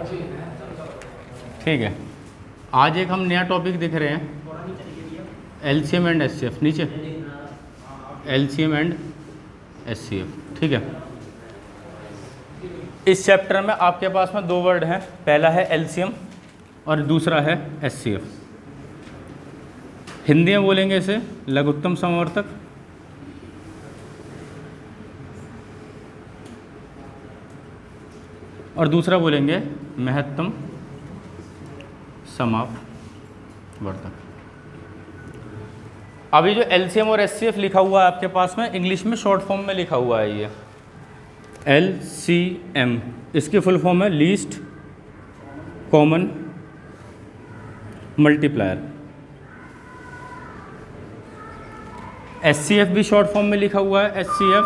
ठीक है, आज एक हम नया टॉपिक देख रहे हैं, एलसीएम एंड एचसीएफ। नीचे एलसीएम एंड एचसीएफ। ठीक है, इस चैप्टर में आपके पास में दो वर्ड हैं, पहला है एलसीएम और दूसरा है एचसीएफ। हिंदी में बोलेंगे इसे लघुत्तम समवर्तक, और दूसरा बोलेंगे महत्तम समापवर्तक। अभी जो एलसीएम और एचसीएफ लिखा हुआ है आपके पास में, इंग्लिश में शॉर्ट फॉर्म में लिखा हुआ है ये एलसीएम, इसकी फुल फॉर्म है लीस्ट कॉमन मल्टीप्लायर। एचसीएफ भी शॉर्ट फॉर्म में लिखा हुआ है एचसीएफ,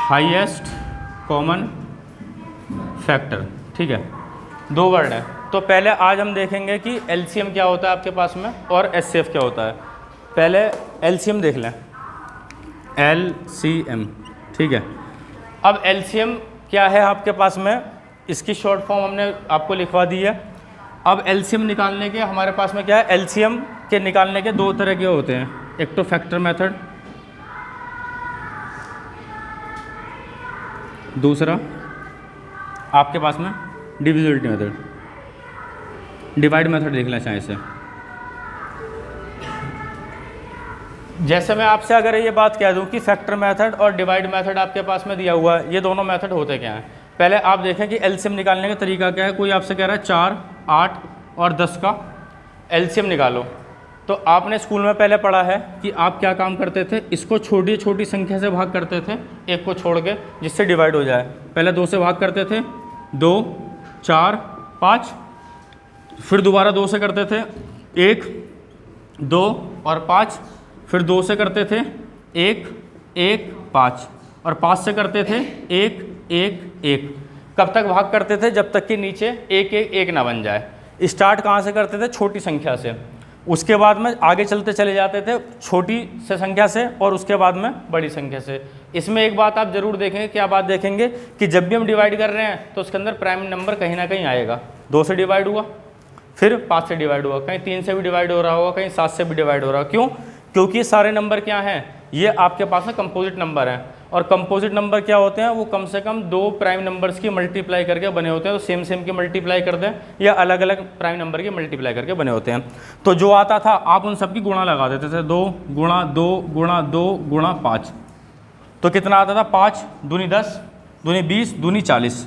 हाईएस्ट कॉमन फैक्टर। ठीक है, दो वर्ड है। तो पहले आज हम देखेंगे कि एलसीएम क्या होता है आपके पास में और एचसीएफ क्या होता है। पहले एलसीएम देख लें, एलसीएम। ठीक है, अब एलसीएम क्या है आपके पास में, इसकी शॉर्ट फॉर्म हमने आपको लिखवा दी है। अब एलसीएम निकालने के हमारे पास में क्या है, एलसीएम के निकालने के दो तरह के होते हैं, एक तो फैक्टर मेथड, दूसरा आपके पास में डिविजिबिलिटी मेथड, डिवाइड मेथड देख लें चाहे इसे। जैसे मैं आपसे अगर ये बात कह दूं कि फैक्टर मेथड और डिवाइड मेथड आपके पास में दिया हुआ है, ये दोनों मेथड होते क्या हैं। पहले आप देखें कि एलसीएम निकालने का तरीका क्या है। कोई आपसे कह रहा है 4, 8 और 10 का एलसीएम निकालो, तो आपने स्कूल में पहले पढ़ा है कि आप क्या काम करते थे, इसको छोटी छोटी संख्या से भाग करते थे, एक को छोड़ के, जिससे डिवाइड हो जाए। पहले 2 से भाग करते थे, 2, 4, 5, फिर दोबारा 2 से करते थे, 1, 2 और 5, फिर 2 से करते थे 1, 1, 5 और 5 से करते थे 1, 1, 1। कब तक भाग करते थे, जब तक कि नीचे 1, 1, 1 ना बन जाए। स्टार्ट कहाँ से करते थे, छोटी संख्या से, उसके बाद में आगे चलते चले जाते थे छोटी से संख्या से और उसके बाद में बड़ी संख्या से। इसमें एक बात आप जरूर देखेंगे, क्या बात देखेंगे कि जब भी हम डिवाइड कर रहे हैं तो उसके अंदर प्राइम नंबर कहीं ना कहीं आएगा। 2 से डिवाइड हुआ, फिर 5 से डिवाइड हुआ, कहीं 3 से भी डिवाइड हो रहा होगा, कहीं 7 से भी डिवाइड हो रहा होगा। क्यों? क्योंकि ये सारे नंबर क्या हैं, ये आपके पास में कंपोजिट नंबर हैं, और कंपोजिट नंबर क्या होते हैं, वो कम से कम 2 प्राइम नंबर्स की मल्टीप्लाई करके बने होते हैं। तो सेम सेम की मल्टीप्लाई कर दें या अलग अलग प्राइम नंबर की मल्टीप्लाई करके बने होते हैं। तो जो आता था आप उन सब की गुणा लगा देते थे, 2 गुणा 2 गुणा 2 गुणा 5, तो कितना आता था, 5 दूनी 10, दूनी 20, दूनी 40।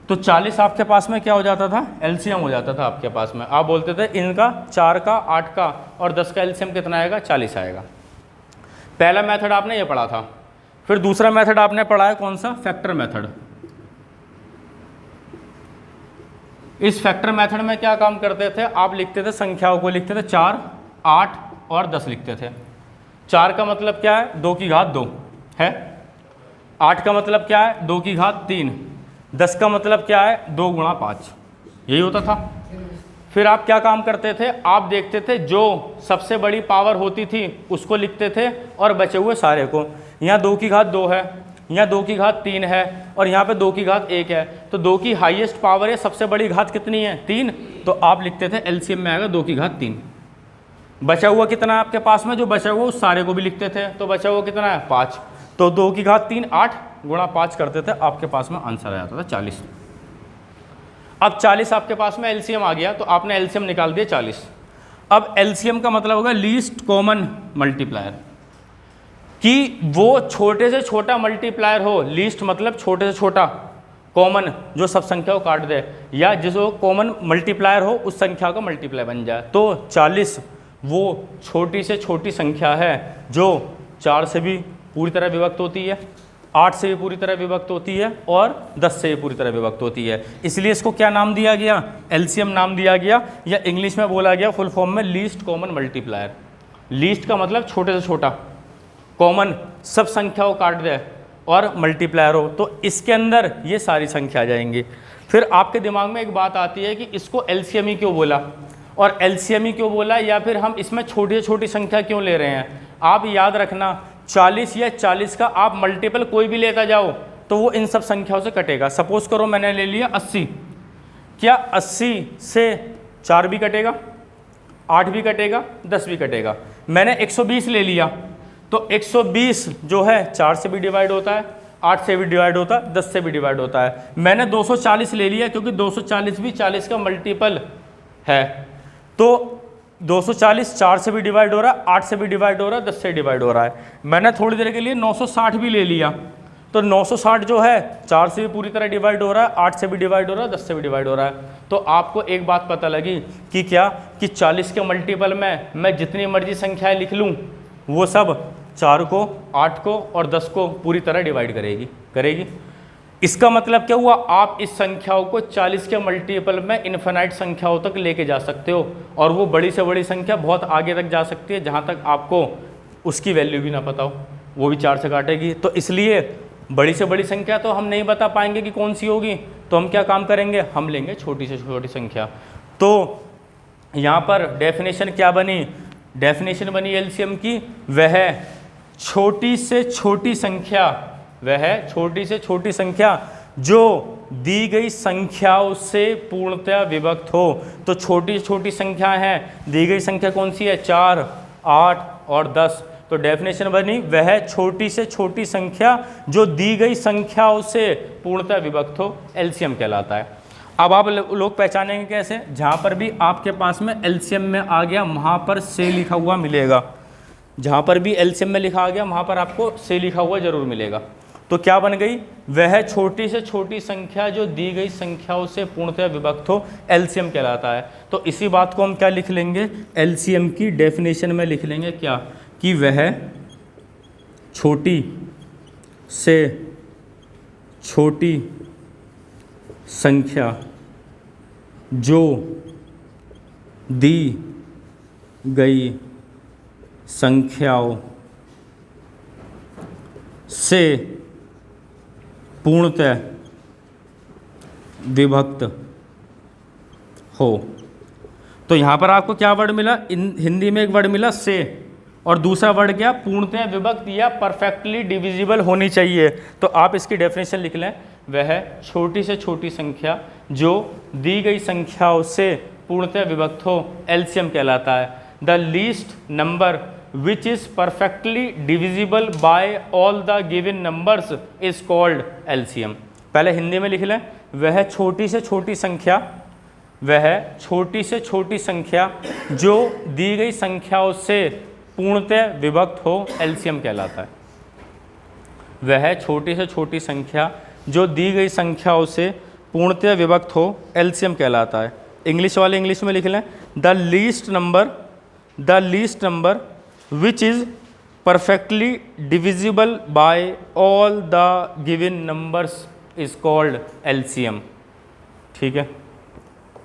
तो 40 आपके पास में क्या हो जाता था, एलसीएम हो जाता था आपके पास में। आप बोलते थे इनका 4 का 8 का और 10 का एलसीएम कितना आएगा, 40 आएगा। पहला मेथड आपने ये पढ़ा था। फिर दूसरा मेथड आपने पढ़ा है कौन सा, फैक्टर मेथड। इस फैक्टर मेथड में क्या काम करते थे, आप लिखते थे संख्याओं को, लिखते थे 4, 8 और 10 लिखते थे। 4 का मतलब क्या है, 2 की घात 2 है। 8 का मतलब क्या है, 2 की घात 3। 10 का मतलब क्या है, 2 गुणा 5, यही होता था। फिर आप क्या काम करते थे, आप देखते थे जो सबसे बड़ी पावर होती थी उसको लिखते थे और बचे हुए सारे को। यहाँ 2 की घात 2 है, यहाँ 2 की घात 3 है और यहाँ पे 2 की घात 1 है। तो 2 की हाईएस्ट पावर है, सबसे बड़ी घात कितनी है, 3। तो आप लिखते थे एलसीएम में आएगा 2 की घात 3। बचा हुआ कितना है आपके पास में, जो बचा हुआ उस सारे को भी लिखते थे, तो बचा हुआ कितना है, 5। तो 2 की घात 3, 8 गुणा 5 करते थे, आपके पास में आंसर आ जाता था 40। अब 40 आपके पास में एलसीएम आ गया, तो आपने एलसीएम निकाल दिया 40। अब एलसीएम का मतलब होगा लीस्ट कॉमन मल्टीप्लायर, कि वो छोटे से छोटा मल्टीप्लायर हो। लीस्ट मतलब छोटे से छोटा, कॉमन जो सब संख्या को काट दे, या जिसको कॉमन मल्टीप्लायर हो उस संख्या का मल्टीप्लाई बन जाए। तो 40 वो छोटी से छोटी संख्या है जो 4 से भी पूरी तरह विभक्त होती है, 8 से भी पूरी तरह विभक्त होती है और 10 से भी पूरी तरह विभक्त होती है। इसलिए इसको क्या नाम दिया गया, एलसीएम नाम दिया गया, या इंग्लिश में बोला गया फुल फॉर्म में लीस्ट कॉमन मल्टीप्लायर। लीस्ट का मतलब छोटे से छोटा, कॉमन सब संख्याओं काट दे और मल्टीप्लायर हो, तो इसके अंदर ये सारी संख्या आ जाएंगी। फिर आपके दिमाग में एक बात आती है कि इसको एलसीएम ही क्यों बोला, और एलसीएम ही क्यों बोला, या फिर हम इसमें छोटी से छोटी संख्या क्यों ले रहे हैं। आप याद रखना 40 या 40 का आप मल्टीपल कोई भी लेता जाओ, तो वो इन सब संख्याओं से कटेगा। सपोज करो मैंने ले लिया 80, क्या 80 से 4 भी कटेगा, 8 भी कटेगा, 10 भी कटेगा। मैंने 120 ले लिया तो 120 जो है 4 से भी डिवाइड होता है, 8 से भी डिवाइड होता है, 10 से भी डिवाइड होता है। मैंने 240 ले लिया क्योंकि 240 भी 40 का मल्टीपल है, तो 240 4 से भी डिवाइड हो रहा है, 8 से भी डिवाइड हो रहा है, 10 से डिवाइड हो रहा है। मैंने थोड़ी देर के लिए 960 भी ले लिया तो 960 जो है 4 से भी पूरी तरह डिवाइड हो रहा है, 8 से भी डिवाइड हो रहा है, 10 से भी डिवाइड हो रहा है। तो आपको एक बात पता लगी कि क्या कि 40 के मल्टीपल में मैं जितनी मर्जी संख्याएं लिख लूँ वो सब 4 को, 8 को और 10 को पूरी तरह डिवाइड करेगी। इसका मतलब क्या हुआ, आप इस संख्याओं को 40 के मल्टीपल में इन्फिनाइट संख्याओं तक लेके जा सकते हो और वो बड़ी से बड़ी संख्या बहुत आगे तक जा सकती है जहाँ तक आपको उसकी वैल्यू भी ना पता हो, वो भी 4 से काटेगी। तो इसलिए बड़ी से बड़ी संख्या तो हम नहीं बता पाएंगे कि कौन सी होगी, तो हम क्या काम करेंगे, हम लेंगे छोटी से छोटी संख्या। तो यहाँ पर डेफिनेशन क्या बनी, डेफिनेशन बनी एलसीएम की, वह छोटी से छोटी संख्या, वह छोटी से छोटी संख्या जो दी गई संख्याओं से पूर्णतया विभक्त हो। तो छोटी छोटी संख्या है, दी गई संख्या कौन सी है, 4, 8 और 10। तो डेफिनेशन बनी, वह छोटी से छोटी संख्या जो दी गई संख्याओं से पूर्णतः विभक्त हो, एलसीएम कहलाता है। अब आप लोग पहचानेंगे कैसे, जहाँ पर भी आपके पास में एलसीएम में आ गया वहाँ पर से लिखा हुआ मिलेगा, जहाँ पर भी एलसीएम में लिखा आ गया वहाँ पर आपको से लिखा हुआ जरूर मिलेगा। तो क्या बन गई, वह छोटी से छोटी संख्या जो दी गई संख्याओं से पूर्णतः विभक्त हो, एलसीएम कहलाता है। तो इसी बात को हम क्या लिख लेंगे, एलसीएम की डेफिनेशन में लिख लेंगे क्या, कि वह छोटी से छोटी संख्या जो दी गई संख्याओं से पूर्णतः विभक्त हो। तो यहाँ पर आपको क्या वर्ड मिला, हिंदी में एक वर्ड मिला से, और दूसरा वर्ड क्या, पूर्णतः विभक्त या परफेक्टली डिविजिबल होनी चाहिए। तो आप इसकी डेफिनेशन लिख लें, वह छोटी से छोटी संख्या जो दी गई संख्याओं से पूर्णतः विभक्त हो, एलसीएम कहलाता है। The least number which is perfectly divisible by all the given numbers is called LCM। पहले हिंदी में लिख लें, वह छोटी से छोटी संख्या, वह छोटी से छोटी संख्या जो दी गई संख्याओं से पूर्णतः विभक्त हो, LCM कहलाता है। वह छोटी से छोटी संख्या जो दी गई संख्याओं से पूर्णतः विभक्त हो, LCM कहलाता है। इंग्लिश वाले इंग्लिश में लिख लें, the least number which is perfectly divisible by all the given numbers is called LCM। ठीक है,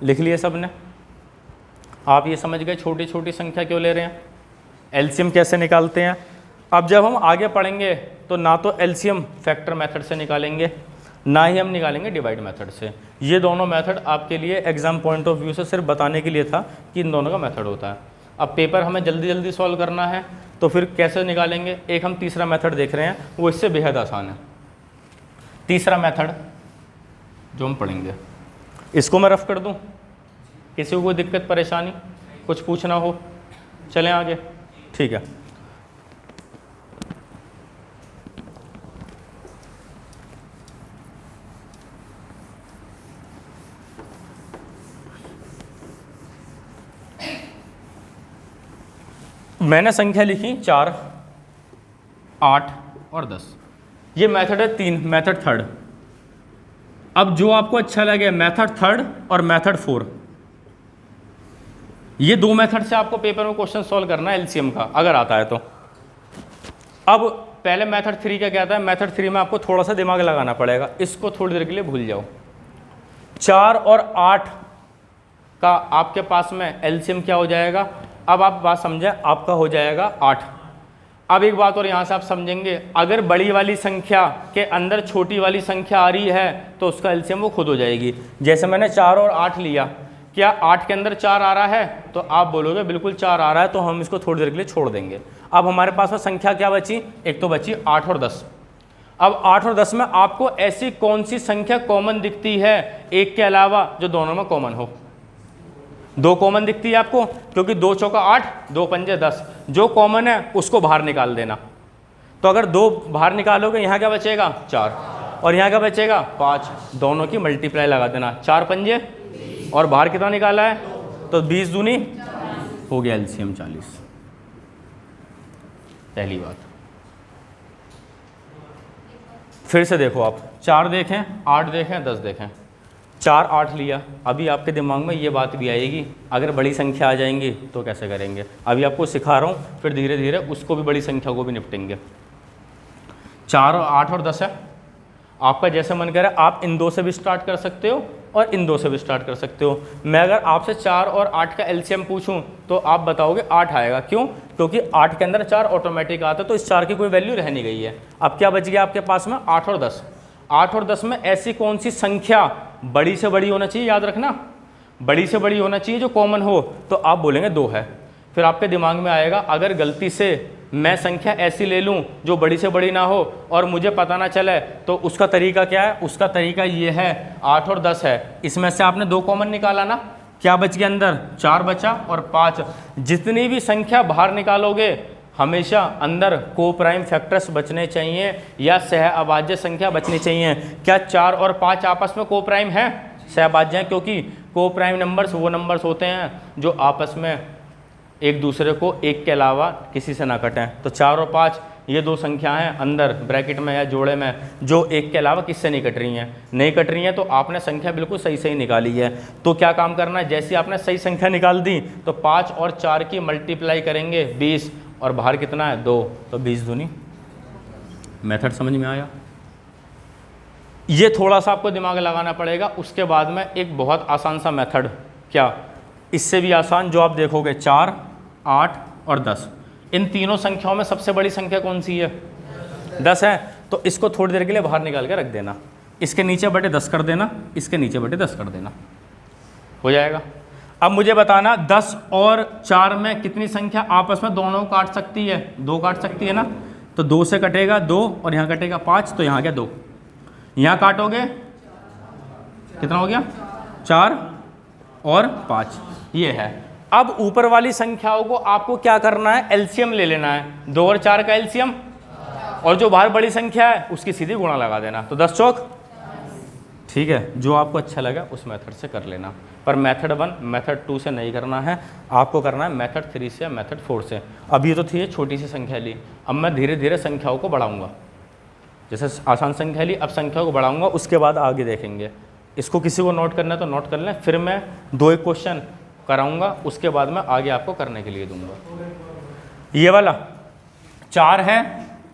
लिख लिया सब ने। आप ये समझ गए छोटी छोटी संख्या क्यों ले रहे हैं, एलसीएम कैसे निकालते हैं। अब जब हम आगे पढ़ेंगे तो ना तो एलसीएम फैक्टर मेथड से निकालेंगे, ना ही हम निकालेंगे डिवाइड मेथड से। ये दोनों मेथड आपके लिए एग्जाम पॉइंट ऑफ व्यू से सिर्फ बताने के लिए था कि इन दोनों का मेथड होता है। अब पेपर हमें जल्दी जल्दी सॉल्व करना है तो फिर कैसे निकालेंगे, एक हम तीसरा मेथड देख रहे हैं, वो इससे बेहद आसान है। तीसरा मेथड जो हम पढ़ेंगे, इसको मैं रफ कर दूं, किसी को कोई दिक्कत परेशानी, कुछ पूछना हो, चलें आगे, ठीक है। मैंने संख्या लिखी 4, 8 और 10। ये मेथड है 3, मेथड थर्ड। अब जो आपको अच्छा लगे, मेथड थर्ड और मेथड 4, ये दो मेथड से आपको पेपर में क्वेश्चन सॉल्व करना है एलसीएम का, अगर आता है तो। अब पहले मेथड 3 क्या कहता है, मेथड 3 में आपको थोड़ा सा दिमाग लगाना पड़ेगा, इसको थोड़ी देर के लिए भूल जाओ। 4 और 8 का आपके पास में एलसीएम क्या हो जाएगा, अब आप बात समझें, आपका हो जाएगा 8। अब एक बात और यहाँ से आप समझेंगे, अगर बड़ी वाली संख्या के अंदर छोटी वाली संख्या आ रही है तो उसका एलसीएम वो खुद हो जाएगी। जैसे मैंने 4 और 8 लिया, क्या 8 के अंदर 4 आ रहा है, तो आप बोलोगे बिल्कुल 4 आ रहा है, तो हम इसको थोड़ी देर के लिए छोड़ देंगे। अब हमारे पास में संख्या क्या बची, एक तो बची 8 और 10। अब 8 और 10 में आपको ऐसी कौन सी संख्या कॉमन दिखती है एक के अलावा जो दोनों में कॉमन हो? 2 कॉमन दिखती है आपको, क्योंकि 2 चौका 8, 2 पंजे 10, जो कॉमन है उसको बाहर निकाल देना। तो अगर 2 बाहर निकालोगे यहाँ क्या बचेगा 4, और यहाँ क्या बचेगा 5, दोनों की मल्टीप्लाई लगा देना, 4 पंजे और बाहर कितना निकाला है तो 20 दूनी हो गया एलसीएम 40। पहली बात। फिर से देखो आप 4 देखें, 8 देखें, 10 देखें, 4 8 लिया, अभी आपके दिमाग में ये बात भी आएगी अगर बड़ी संख्या आ जाएंगी तो कैसे करेंगे। अभी आपको सिखा रहा हूँ, फिर धीरे धीरे उसको भी बड़ी संख्या को भी निपटेंगे। 4 और 8 और 10 है, आपका जैसे मन करे आप इन 2 से भी स्टार्ट कर सकते हो और इन 2 से भी स्टार्ट कर सकते हो। मैं अगर आपसे 4 और 8 का एलसीएम पूछूं तो आप बताओगे 8 आएगा, क्यों? क्योंकि 8 के अंदर 4 ऑटोमेटिक आता है, तो इस 4 की कोई वैल्यू रह नहीं गई है। अब क्या बच गया आपके पास में 8 और 10। 8 और 10 में ऐसी कौन सी संख्या बड़ी से बड़ी होना चाहिए, याद रखना बड़ी से बड़ी होना चाहिए जो कॉमन हो, तो आप बोलेंगे 2 है। फिर आपके दिमाग में आएगा अगर गलती से मैं संख्या ऐसी ले लूं जो बड़ी से बड़ी ना हो और मुझे पता ना चले तो उसका तरीका क्या है? उसका तरीका ये है 8 और 10 है, इसमें से आपने 2 कॉमन निकाला ना, क्या बच गया अंदर 4 बचा और 5। जितनी भी संख्या बाहर निकालोगे हमेशा अंदर को प्राइम फैक्टर्स बचने चाहिए या सह अभाज्य संख्या बचनी चाहिए। क्या 4 और 5 आपस में को प्राइम है? सहभाज्य हैं, क्योंकि को प्राइम नंबर्स वो नंबर्स होते हैं जो आपस में एक दूसरे को एक के अलावा किसी से ना कटें। तो 4 और 5 ये 2 संख्याएं हैं अंदर ब्रैकेट में या जोड़े में जो एक के अलावा किससे नहीं कट रही हैं। नहीं कट रही हैं तो आपने संख्या बिल्कुल सही सही निकाली है। तो क्या काम करना है, जैसे आपने सही संख्या निकाल दी तो 5 और 4 की मल्टीप्लाई करेंगे 20 और बाहर कितना है 2, तो 20 दूनी। मेथड समझ में आया? ये थोड़ा सा आपको दिमाग लगाना पड़ेगा। उसके बाद में एक बहुत आसान सा मेथड, क्या इससे भी आसान, जो आप देखोगे 4, 8 और 10, इन तीनों संख्याओं में सबसे बड़ी संख्या कौन सी है? 10 है। तो इसको थोड़ी देर के लिए बाहर निकाल के रख देना, इसके नीचे बटे 10 कर देना, इसके नीचे बटे 10 कर देना, हो जाएगा। अब मुझे बताना 10 और 4 में कितनी संख्या आपस में दोनों काट सकती है? 2 काट सकती है ना, तो 2 से कटेगा 2 और यहाँ कटेगा 5, तो यहाँ क्या 2, यहाँ काटोगे कितना हो गया 4 और 5, ये है। अब ऊपर वाली संख्याओं को आपको क्या करना है, एलसीएम ले लेना है। 2 और 4 का एलसीएम, और जो बाहर बड़ी संख्या है उसकी सीधी गुणा लगा देना, तो 10 चौक। ठीक है, जो आपको अच्छा लगा उस मेथड से कर लेना, पर मेथड 1 मेथड 2 से नहीं करना है, आपको करना है मेथड 3 से, मेथड 4 से। अब ये तो थी छोटी सी संख्या ली, अब मैं धीरे धीरे संख्याओं को बढ़ाऊंगा। जैसे आसान संख्या ली, अब संख्या को बढ़ाऊंगा, उसके बाद आगे देखेंगे। इसको किसी को नोट करना है तो नोट कर लें, फिर मैं 2-1 क्वेश्चन कराऊंगा, उसके बाद मैं आगे आपको करने के लिए दूंगा। ये वाला 4 है,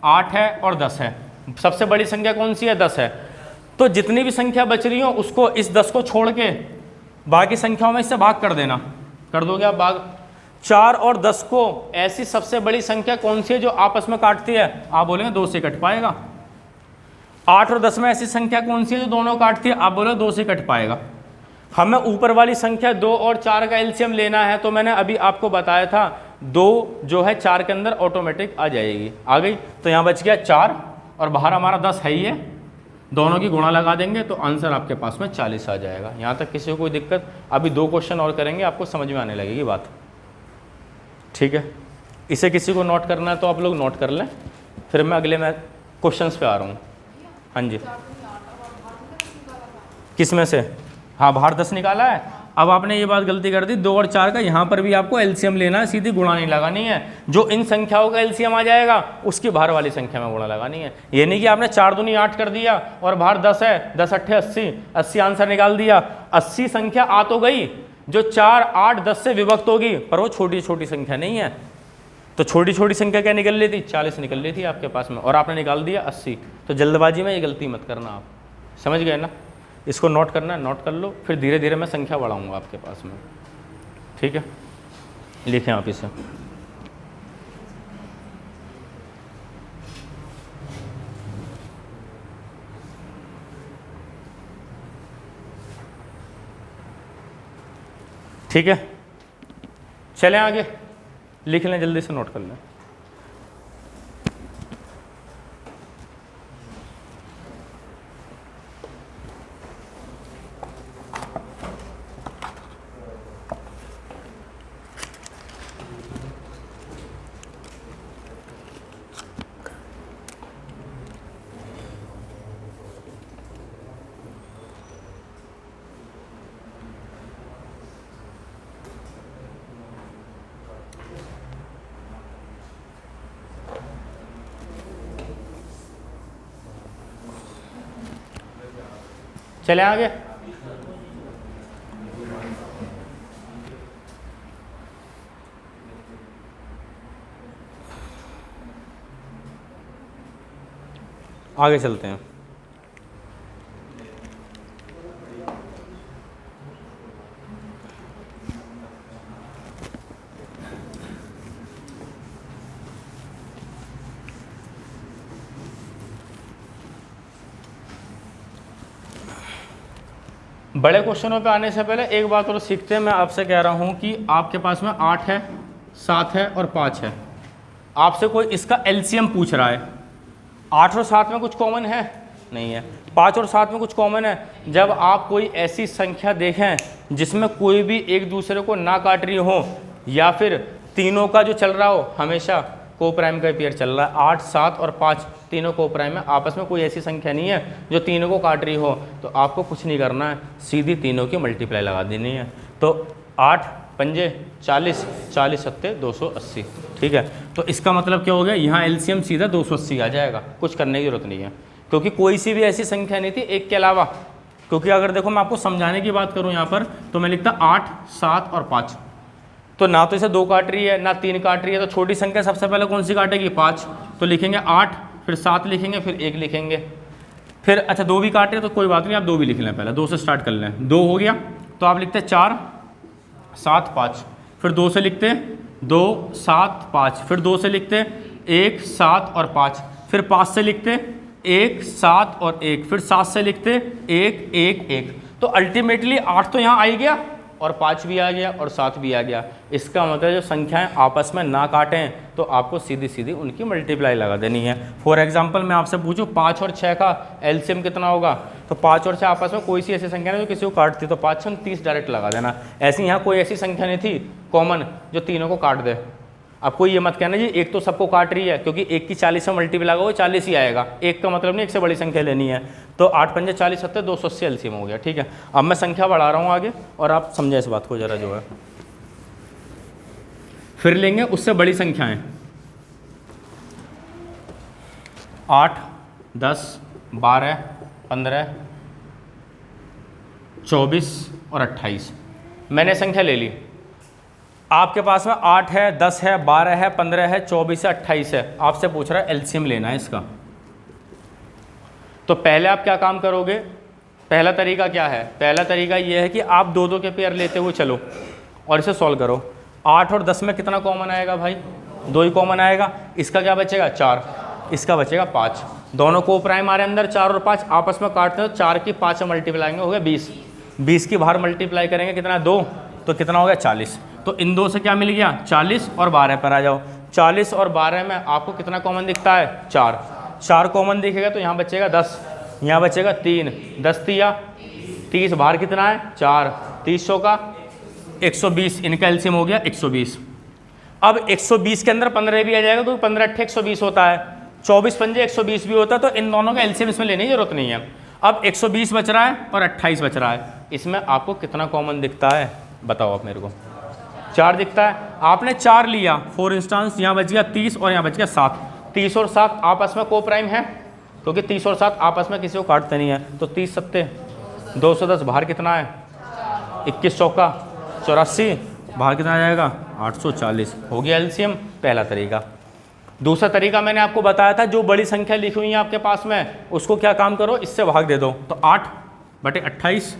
8 है और 10 है। सबसे बड़ी संख्या कौन सी है? 10 है। तो जितनी भी संख्या बच रही हो उसको इस 10 को छोड़ के बाकी संख्याओं में इससे भाग कर देना। कर दोगे आप भाग? 4 और 10 को ऐसी सबसे बड़ी संख्या कौन सी है जो आपस में काटती है? आप बोलेंगे 2 से कट पाएगा। 8 और 10 में ऐसी संख्या कौन सी है जो दोनों काटती है? आप बोले 2 से कट पाएगा। हमें ऊपर वाली संख्या 2 और 4 का एलसीएम लेना है, तो मैंने अभी आपको बताया था 2 जो है 4 के अंदर ऑटोमेटिक आ जाएगी, आ गई। तो यहाँ बच गया 4 और बाहर हमारा 10 है ही है, दोनों की गुणा लगा देंगे तो आंसर आपके पास में 40 आ जाएगा। यहाँ तक किसी को कोई दिक्कत? अभी 2 क्वेश्चन और करेंगे, आपको समझ में आने लगेगी बात। ठीक है, इसे किसी को नोट करना है तो आप लोग नोट कर लें, फिर मैं अगले में क्वेश्चन पे आ रहा हूँ। हाँ जी, किस में से? हाँ, बाहर 10 निकाला है। अब आपने ये बात गलती कर दी, 2 और 4 का यहाँ पर भी आपको एलसीएम लेना है, सीधी गुणा नहीं लगानी है। जो इन संख्याओं का एलसीएम आ जाएगा उसकी बाहर वाली संख्या में गुणा लगानी है। ये नहीं कि आपने 4 दूनी 8 कर दिया और बाहर 10 है, 10 अट्ठे 80, 80 आंसर निकाल दिया। 80 संख्या आ तो गई जो 4, 8, 10 से विभक्त होगी, पर वो छोटी छोटी संख्या नहीं है। तो छोटी छोटी संख्या क्या निकल लेती? 40 निकल लेती आपके पास में, और आपने निकाल दिया 80। तो जल्दबाजी में ये गलती मत करना, आप समझ गए ना? इसको नोट करना है, नोट कर लो, फिर धीरे धीरे मैं संख्या बढ़ाऊंगा आपके पास में। ठीक है, लिखें आप इसे। ठीक है, चलें आगे, लिख लें, जल्दी से नोट कर लें। चले आगे। आगे चलते हैं। बड़े क्वेश्चनों पे आने से पहले एक बात और सीखते हैं। मैं आपसे कह रहा हूं कि आपके पास में 8 है, 7 है और 5 है। आपसे कोई इसका एलसीएम पूछ रहा है। 8 और 7 में कुछ कॉमन है? नहीं है। 5 और 7 में कुछ कॉमन है? जब आप कोई ऐसी संख्या देखें जिसमें कोई भी एक दूसरे को ना काट रही हो, या फिर तीनों का जो चल रहा हो हमेशा को प्राइम का पेयर चल रहा है, 8, 7 और 5 तीनों को प्राइम है, आपस में कोई ऐसी संख्या नहीं है जो तीनों को काट रही हो, तो आपको कुछ नहीं करना है, सीधी तीनों की मल्टीप्लाई लगा देनी है। तो 8 पंजे 40, 40 सत्ते 280, ठीक है। तो इसका मतलब क्या हो गया, यहाँ एलसीएम सीधा 280 आ जाएगा, कुछ करने की जरूरत नहीं है, क्योंकि कोई सी भी ऐसी संख्या नहीं थी एक के अलावा। क्योंकि अगर देखो मैं आपको समझाने की बात करूँ यहाँ पर, तो मैं लिखता 8, 7 और 5, तो ना तो इसे 2 काट रही है ना 3 काट रही है, तो छोटी संख्या सबसे पहले कौन सी काटेगी, 5। तो लिखेंगे 8, फिर 7 लिखेंगे, फिर 1 लिखेंगे, फिर अच्छा 2 भी काट रहे हैं तो कोई बात नहीं, आप 2 भी लिख लें, पहले 2 से स्टार्ट कर लें। 2 हो गया तो आप लिखते 4, 7, 5, फिर 2 से लिखते 2, 7, 5, फिर 2 से लिखते 1, 7 और 5, फिर 5 से लिखते 1, 7 और 1, फिर 7 से लिखते 1, 1, 1। तो अल्टीमेटली 8 तो यहाँ आ ही गया और 5 भी आ गया और 7 भी आ गया। इसका मतलब जो संख्याएं आपस में ना काटें तो आपको सीधी सीधी उनकी मल्टीप्लाई लगा देनी है। फॉर एग्जांपल मैं आपसे पूछूं 5 और 6 का एलसीएम कितना होगा, तो 5 और 6 आपस में कोई सी ऐसी संख्या नहीं जो किसी को काटती, तो 5 6 30 डायरेक्ट लगा देना। ऐसी यहाँ कोई ऐसी संख्या नहीं थी कॉमन जो तीनों को काट दे। आपको ये मत कहना जी एक तो सबको काट रही है, क्योंकि 1 की 40 में मल्टीप्लाई लगा वो 40 ही आएगा, एक का मतलब नहीं एक से बड़ी संख्या लेनी है। तो 8 पंजे 40 सत्ते 280 एलसीएम हो गया, ठीक है। अब मैं संख्या बढ़ा रहा हूँ आगे और आप समझे इस बात को जरा जो है। फिर लेंगे उससे बड़ी संख्याएं, 8, 10, 12, 15, 24 और 28। मैंने संख्या ले ली, आपके पास में 8 है, 10 है, 12 है, 15 है, 24 है, 28 है। आपसे पूछ रहा है एलसीएम लेना है इसका। तो पहले आप क्या काम करोगे, पहला तरीका क्या है, पहला तरीका ये है कि आप 2 के पेयर लेते हुए चलो और इसे सॉल्व करो। 8 और 10 में कितना कॉमन आएगा भाई, 2 ही कॉमन आएगा। इसका क्या बचेगा 4, इसका बचेगा 5। दोनों को प्राइम आ रहे हैं अंदर, 4 और 5 आपस में काटते हो, 4 की 5 में मल्टीप्लाई हो गया 20, 20 की बाहर मल्टीप्लाई करेंगे कितना 2, तो कितना हो गया 40। तो इन 2 से क्या मिल गया 40 और 12 पर आ जाओ। 40 और 12 में आपको कितना कॉमन दिखता है 4, 4 कॉमन दिखेगा तो यहाँ बचेगा 10, यहाँ बचेगा 3, 10 तिया 30, बाहर कितना है 4, 30 का 120, इनका एलसीएम हो गया 120। अब 120 के अंदर 15 भी आ जाएगा क्योंकि 15 8 120 होता है, 24 पंजे 120 भी होता है, तो इन दोनों का एलसीएम इसमें लेने की जरूरत नहीं है। अब 120 बच रहा है और 28 बच रहा है, इसमें आपको कितना कॉमन दिखता है बताओ आप मेरे को। 4 दिखता है, आपने 4 लिया फॉर इंस्टांस, यहाँ बच गया 30 और यहाँ बच गया 7। 30 और 7 आपस में को प्राइम है, क्योंकि 30 और 7 आपस में किसी को काटते नहीं है। तो 30 सत्ते 210, बाहर कितना है 21 चौका 84, बाहर कितना आ जाएगा 840, हो गया एलसीएम। पहला तरीका। दूसरा तरीका मैंने आपको बताया था, जो बड़ी संख्या लिखी हुई है आपके पास में उसको क्या काम करो, इससे भाग दे दो। तो 8/28,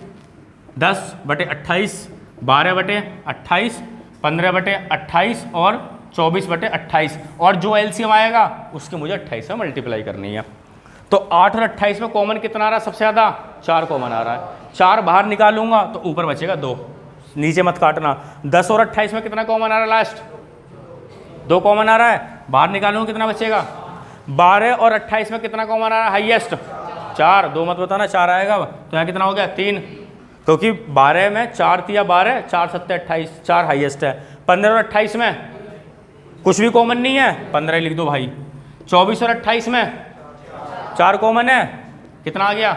10/28, 12/28, 15/28 और 24/28, और जो एलसीएम आएगा उसके मुझे 28 से मल्टीप्लाई करनी है। तो 8 और 28 में कॉमन कितना आ रहा है सबसे ज़्यादा, 4 कॉमन आ रहा है। 4 बाहर निकालूंगा तो ऊपर बचेगा 2, नीचे मत काटना। 10 और 28 में कितना कॉमन आ रहा है, लास्ट 2 कॉमन आ रहा है, बाहर निकालूंगा कितना बचेगा। 12 और 28 में कितना कॉमन आ रहा है, हाईएस्ट 4, 2 मत बताना 4 आएगा, तो यहाँ कितना हो गया 3, क्योंकि 12 में 4 तिया 12, 4 सत्ते 28, 4 हाईएस्ट है। 15 और 28 में कुछ भी कॉमन नहीं है, 15 लिख दो भाई। 24 और 28 में 4 कॉमन है, कितना आ गया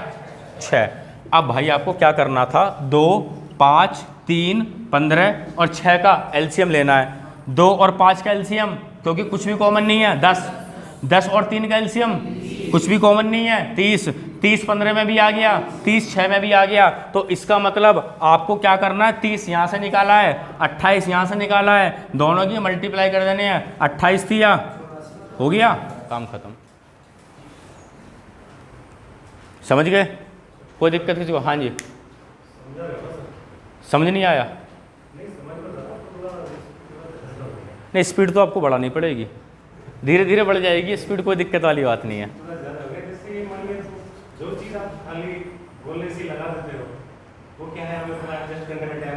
6। अब भाई आपको क्या करना था, 2, 5, 3, 15 और 6 का एलसीएम लेना है। 2 और 5 का एलसीएम, क्योंकि कुछ भी कॉमन नहीं है 10, 10 और 3 का एलसीएम, कुछ भी कॉमन नहीं है 30, 30 15 में भी आ गया, 30 6 में भी आ गया। तो इसका मतलब आपको क्या करना है, 30 यहाँ से निकाला है, 28 यहाँ से निकाला है, दोनों की मल्टीप्लाई कर देने हैं। 28 दिया, हो गया, काम खत्म। समझ गए? कोई दिक्कत किसी को? हाँ जी, समझ नहीं आया? नहीं, स्पीड तो आपको बढ़ानी पड़ेगी, धीरे धीरे बढ़ जाएगी स्पीड, कोई दिक्कत वाली बात नहीं है।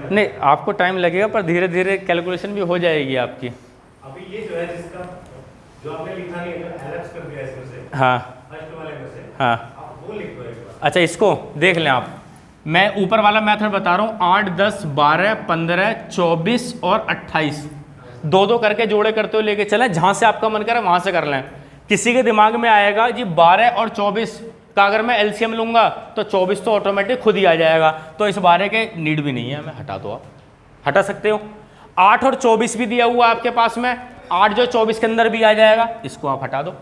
नहीं, आपको टाइम लगेगा पर धीरे धीरे कैलकुलेशन भी हो जाएगी आपकी। अभी ये जो है जिसका जो आपने लिखा नहीं है, एलएप्स कर दिया इसमें से, हाँ फर्स्ट वाले में से, हाँ, आप वो लिख दो एक बार। अच्छा इसको देख लें आप, मैं ऊपर वाला मेथड बता रहा हूँ, 8 10 12 15 24 और 28, दो दो करके जोड़े करते हुए लेके चलें, जहाँ से आपका मन करे वहाँ से कर लें। किसी के दिमाग में आएगा जी 12 और 24 का अगर मैं एलसीएम लूँगा तो 24 तो ऑटोमेटिक खुद ही आ जाएगा, तो इस 12 के नीड भी नहीं है, मैं हटा दो, आप हटा सकते हो। 8 और 24 भी दिया हुआ आपके पास में, 8 जो 24 के अंदर भी आ जाएगा, इसको आप हटा दो।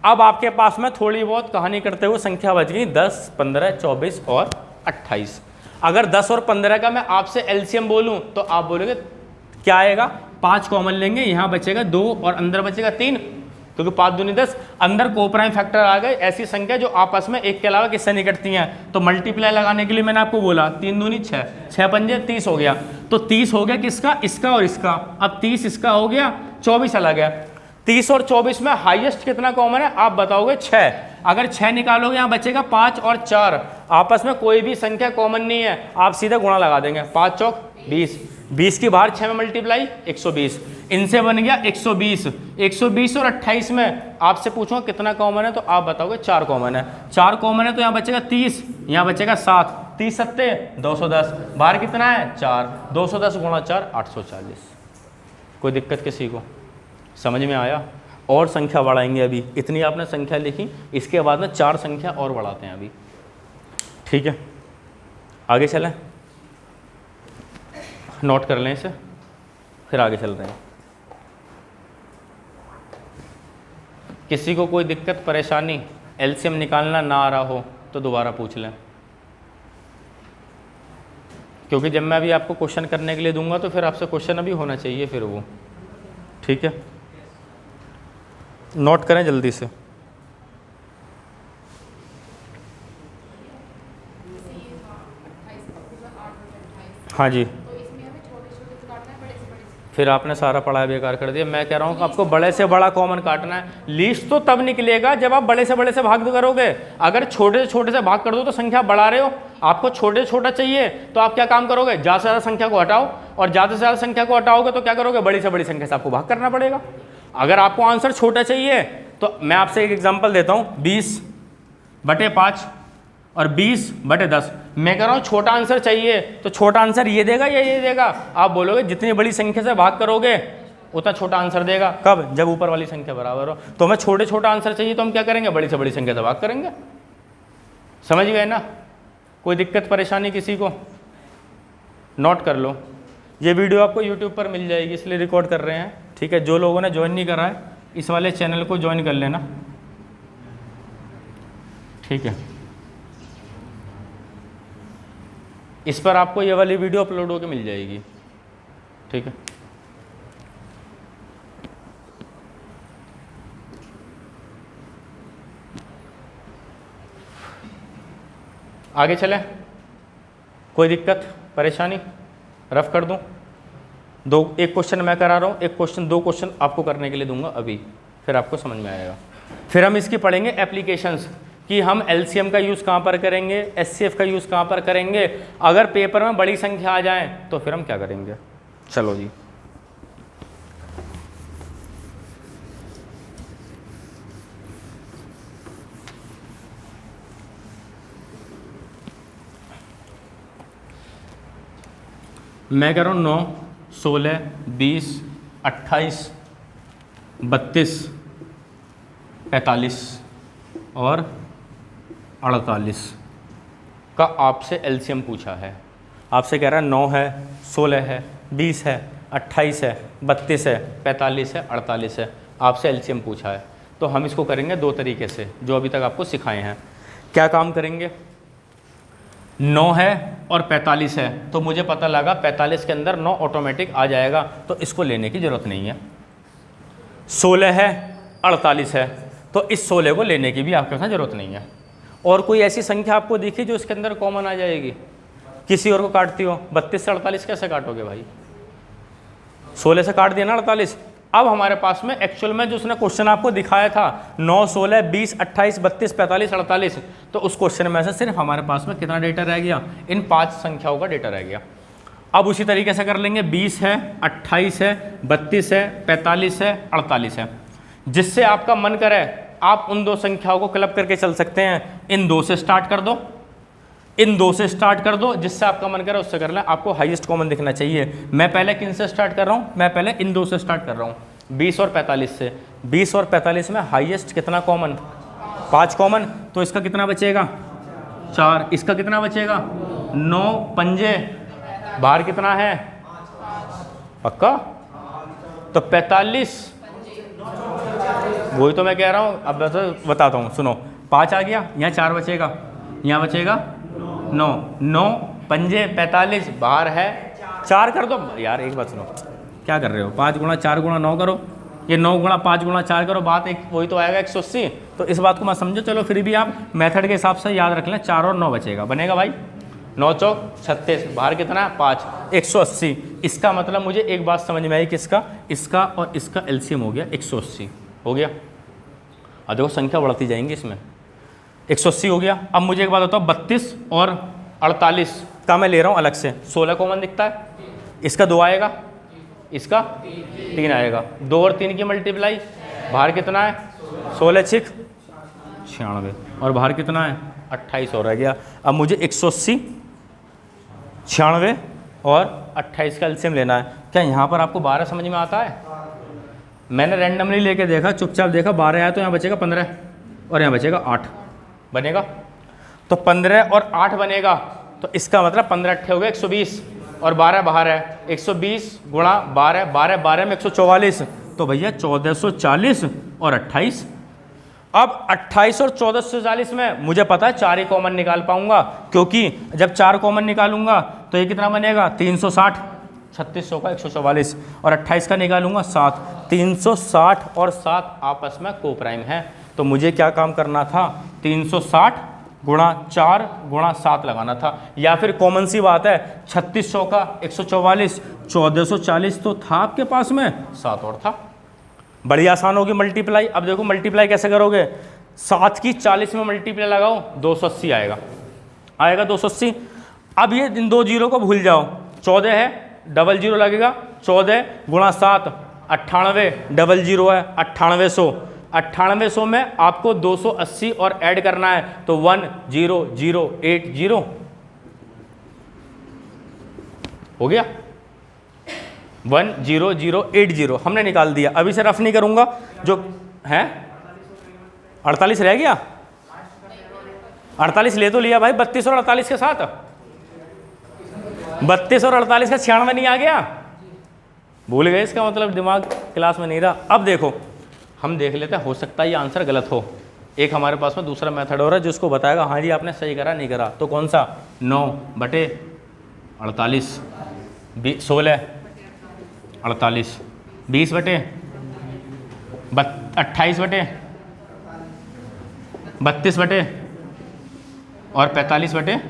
अब आपके पास में थोड़ी बहुत कहानी करते हुए संख्या बच गई 10 15 24 और 28। अगर 10 और 15 का मैं आपसे एलसीएम बोलूं तो आप बोलोगे क्या आएगा, 5 कॉमन लेंगे, यहाँ बचेगा 2 और अंदर बचेगा 3, क्योंकि 5 दूनी 10, अंदर को प्राइम फैक्टर आ गए, ऐसी संख्या जो आपस में एक के अलावा किससे नहीं कटती हैं। तो मल्टीप्लाई लगाने के लिए मैंने आपको बोला 3 दूनी 6, 6 पंजे 30 हो गया। तो 30 हो गया किसका, इसका और इसका। अब 30 इसका हो गया, 24 अलग है। 30 और 24 में हाईएस्ट कितना कॉमन है आप बताओगे, 6। अगर 6 निकालोगे यहाँ बचेगा 5 और 4, आपस में कोई भी संख्या कॉमन नहीं है, आप सीधा गुणा लगा देंगे, 5 चौक 20, 20 की बाहर 6 में मल्टीप्लाई 120, इनसे बन गया 120। 120 और 28 में आपसे पूछूंगा कितना कॉमन है तो आप बताओगे 4 कॉमन है। 4 कॉमन है तो यहाँ बचेगा 30, यहाँ बचेगा 7, 30 सत्ते 210, बाहर कितना है 4, 210 गुणा 4 840। कोई दिक्कत किसी को? समझ में आया? और संख्या बढ़ाएंगे, अभी इतनी आपने संख्या लिखी, इसके बाद में 4 संख्या और बढ़ाते हैं अभी, ठीक है? आगे चलें, नोट कर लें इसे, फिर आगे चल रहे हैं। किसी को कोई दिक्कत परेशानी, एलसीएम निकालना ना आ रहा हो तो दोबारा पूछ लें, क्योंकि जब मैं अभी आपको क्वेश्चन करने के लिए दूंगा तो फिर आपसे क्वेश्चन अभी होना चाहिए फिर वो, ठीक है? नोट करें जल्दी से। हाँ जी, फिर आपने सारा पढ़ाया बेकार कर दिया। मैं कह रहा हूँ कि आपको बड़े से बड़ा कॉमन काटना है। लीस्ट तो तब निकलेगा जब आप बड़े से भाग करोगे। अगर छोटे से भाग कर दो तो संख्या बढ़ा रहे हो, आपको छोटे से छोटा चाहिए तो आप क्या काम करोगे, ज़्यादा से ज़्यादा संख्या को हटाओ, और ज़्यादा से ज़्यादा संख्या को हटाओगे तो क्या करोगे, बड़ी से बड़ी संख्या से आपको भाग करना पड़ेगा। अगर आपको आंसर छोटा चाहिए तो मैं आपसे एक एग्जाम्पल देता हूँ, 20/5 और 20/10। मैं कह रहा हूँ छोटा आंसर चाहिए तो छोटा आंसर ये देगा या ये देगा, आप बोलोगे जितनी बड़ी संख्या से भाग करोगे उतना छोटा आंसर देगा। कब? जब ऊपर वाली संख्या बराबर हो। तो हमें छोटा आंसर चाहिए तो हम क्या करेंगे, बड़ी से बड़ी संख्या से भाग करेंगे। समझ गए ना? कोई दिक्कत परेशानी किसी को? नोट कर लो, ये वीडियो आपको यूट्यूब पर मिल जाएगी इसलिए रिकॉर्ड कर रहे हैं, ठीक है? जो लोगों ने ज्वाइन नहीं करा है इस वाले चैनल को ज्वाइन कर लेना, ठीक है? इस पर आपको ये वाली वीडियो अपलोड होकर मिल जाएगी, ठीक है? आगे चलें, कोई दिक्कत परेशानी? रफ कर दूं? एक क्वेश्चन मैं करा रहा हूँ, एक क्वेश्चन 2 क्वेश्चन आपको करने के लिए दूंगा अभी, फिर आपको समझ में आएगा। फिर हम इसकी पढ़ेंगे एप्लीकेशंस, कि हम एलसीएम का यूज़ कहाँ पर करेंगे, एचसीएफ का यूज़ कहाँ पर करेंगे, अगर पेपर में बड़ी संख्या आ जाए तो फिर हम क्या करेंगे। चलो जी, मैं कह रहा हूँ 9 16 20 28 32 45 और 48 का आपसे एलसीएम पूछा है। आपसे कह रहा है 9 है, 16 है, 20 है, 28 है, 32 है, 45 है, 48 है, आपसे एलसीएम पूछा है। तो हम इसको करेंगे 2 तरीके से जो अभी तक आपको सिखाए हैं। क्या काम करेंगे, 9 है और 45 है, तो मुझे पता लगा 45 के अंदर 9 ऑटोमेटिक आ जाएगा, तो इसको लेने की ज़रूरत नहीं है। 16 है, 48 है, तो इस 16 को लेने की भी आपके पास ज़रूरत नहीं है। और कोई ऐसी संख्या आपको दिखी जो इसके अंदर कॉमन आ जाएगी, किसी और को काटती हो। 32 से 48 कैसे काटोगे भाई, 16 से काट दिया ना 48। अब हमारे पास में एक्चुअल में जो उसने क्वेश्चन आपको दिखाया था 9, 16, 20, 28, 32, 45, 48, तो उस क्वेश्चन में से सिर्फ हमारे पास में कितना डेटा रह गया, इन 5 संख्याओं का डेटा रह गया। अब उसी तरीके से कर लेंगे, 20 है, 28 है, 32 है, 45 है, 48 है। जिससे आपका मन करे आप उन 2 संख्याओं को क्लब करके चल सकते हैं। इन 2 से स्टार्ट कर दो, इन 2 से स्टार्ट कर दो, जिससे आपका मन करे उससे कर लें। आपको हाईएस्ट कॉमन दिखना चाहिए। मैं पहले किन से स्टार्ट कर रहा हूँ, मैं पहले इन 2 से स्टार्ट कर रहा हूँ, 20 और 45 से। 20 और 45 में हाईएस्ट कितना कॉमन, 5 कॉमन, तो इसका कितना बचेगा 4, इसका कितना बचेगा 9, पंजे बाहर कितना है पक्का, तो 45, वही तो मैं कह रहा हूँ। अब बताता हूँ, सुनो, 5 आ गया, यहाँ 4 बचेगा, यहाँ बचेगा 9, 9 पंजे 45, बाहर है 4 कर दो। यार एक बात सुनो, क्या कर रहे हो, 5 गुणा 4 गुणा 9 करो, ये 9 गुणा 5 गुणा 4 करो, बात एक वही तो आएगा 180। तो इस बात को मैं समझो, चलो फिर भी आप मेथड के हिसाब से याद रख लें, 4 और 9 बचेगा, बनेगा भाई 9 चौक 36, बाहर कितना है 5, 180। इसका मतलब मुझे एक बात समझ में आई, किसका, इसका और इसका एलसीएम हो गया 180 हो गया। अब देखो संख्या बढ़ती जाएंगी इसमें, 180 हो गया। अब मुझे एक बात बताओ, 32 और 48 का मैं ले रहा हूँ अलग से, 16 कॉमन दिखता है, इसका 2 आएगा, इसका 3 आएगा, 2 और 3 की मल्टीप्लाई, बाहर कितना है 16 छिक 96, और बाहर कितना है 28 हो रह गया। अब मुझे 180, 96 और 28 का एलसीएम लेना है। क्या यहाँ पर आपको 12 समझ में आता है? मैंने रैंडमली लेके देखा, चुपचाप देखा, 12 आया तो यहाँ बचेगा 15 और यहाँ बचेगा 8 बनेगा, तो 15 और 8 बनेगा, तो इसका मतलब 15 अट्ठे हो गए 120 और 12 बाहर है, 120 गुणा 12, 12 में 144, तो भैया 1440 और 28। अब 28 और 1440 में मुझे पता है 4 ही कॉमन निकाल पाऊंगा, क्योंकि जब 4 कॉमन निकालूंगा तो ये कितना बनेगा 360, 3600 का 144 और 28 का निकालूंगा 7, 360 और 7 आपस में कोप्राइम है। तो मुझे क्या काम करना था, 360 गुणा 4 गुणा 7 लगाना था, या फिर कॉमन सी बात है 3600 का 144, 1440 तो था आपके पास में, 7 और था। बड़ी आसान होगी मल्टीप्लाई। अब देखो मल्टीप्लाई कैसे करोगे, 7 की 40 में मल्टीप्लाई लगाओ 280 आएगा, आएगा 280। अब ये इन 2 जीरो को भूल जाओ, 14 है डबल जीरो लगेगा, 14 गुणा 7 98, डबल जीरो है 9800, 9800 में आपको 280 और ऐड करना है, तो 10080 हो गया, 10080 हमने निकाल दिया। अभी से रफ नहीं करूंगा, जो है 48 रह गया, 48 ले तो लिया भाई, 32 और 48 के साथ, 32 और 48 का 96 नहीं आ गया, भूल गए, इसका मतलब दिमाग क्लास में नहीं रहा। अब देखो हम देख लेते हैं, हो सकता है ये आंसर गलत हो। एक हमारे पास में दूसरा मेथड हो रहा है जिसको बताएगा हाँ जी आपने सही करा नहीं करा, तो कौन सा, 9/48, 16 48, 20/28/32 और 45